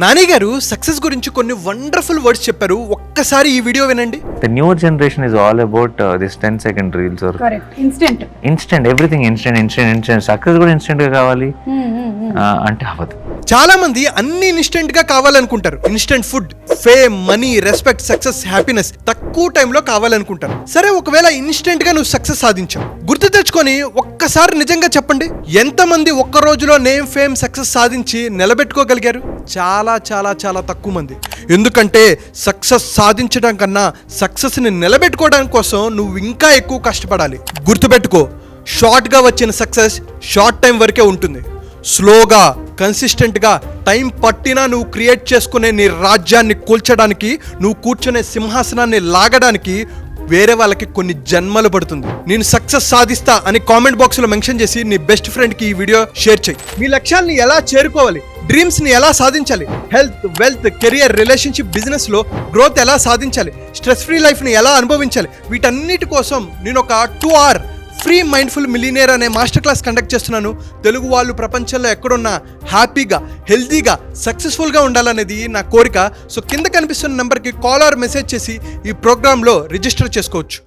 నాని గారు సక్సెస్ గురించి కొన్ని వండర్ఫుల్ వర్డ్స్ చెప్పారు. ఒక్కసారి ఈ వీడియో వినండి. The newer generation is all about this 10-second reels or correct instant everything instant success కూడా instant గా కావాలి అంటే అవ్వదు. చాలా మంది అన్ని ఇన్స్టెంట్ గా కావాలనుకుంటారు. Instant food, fame, money, respect, success, happiness తక్కువ టైంలో కావాలనుకుంటారు. సరే, ఒకవేళ ఇన్స్టెంట్ గా నువ్వు సక్సెస్ సాధించావు, గుర్తు తెచ్చుకొని ఒక్కసారి నిజంగా చెప్పండి, ఎంతమంది ఒక్క రోజులో నేమ్, ఫేమ్, సక్సెస్ సాధించి నిలబెట్టుకోగలిగారు? చాలా చాలా చాలా తక్కువ మంది. ఎందుకంటే సక్సెస్ సాధించడం కన్నా సక్సెస్ ని నిలబెట్టుకోవడం కోసం నువ్వు ఇంకా ఎక్కువ కష్టపడాలి. గుర్తుపెట్టుకో, షార్ట్ గా వచ్చిన సక్సెస్ షార్ట్ టైం వరకే ఉంటుంది. స్లోగా, కన్సిస్టెంట్గా టైం పట్టినా నువ్వు క్రియేట్ చేసుకునే నీ రాజ్యాన్ని కూల్చడానికి, నువ్వు కూర్చునే సింహాసనాన్ని లాగడానికి వేరే వాళ్ళకి కొన్ని జన్మలు పడుతుంది. నేను సక్సెస్ సాధిస్తా అని కామెంట్ బాక్స్లో మెన్షన్ చేసి నీ బెస్ట్ ఫ్రెండ్కి ఈ వీడియో షేర్ చేయి. మీ లక్ష్యాన్ని ఎలా చేరుకోవాలి, డ్రీమ్స్ని ఎలా సాధించాలి, హెల్త్, వెల్త్, కెరియర్, రిలేషన్షిప్, బిజినెస్లో గ్రోత్ ఎలా సాధించాలి, స్ట్రెస్ ఫ్రీ లైఫ్ని ఎలా అనుభవించాలి, వీటన్నిటి కోసం నేను ఒక 2 hour ఫ్రీ మైండ్ఫుల్ మిలినియర్ అనే మాస్టర్ క్లాస్ కండక్ట్ చేస్తున్నాను. తెలుగు వాళ్ళు ప్రపంచంలో ఎక్కడున్నా హ్యాపీగా, హెల్తీగా, సక్సెస్ఫుల్గా ఉండాలనేది నా కోరిక. సో కింద కనిపిస్తున్న నెంబర్కి కాల్ ఆర్ మెసేజ్ చేసి ఈ ప్రోగ్రాంలో రిజిస్టర్ చేసుకోవచ్చు.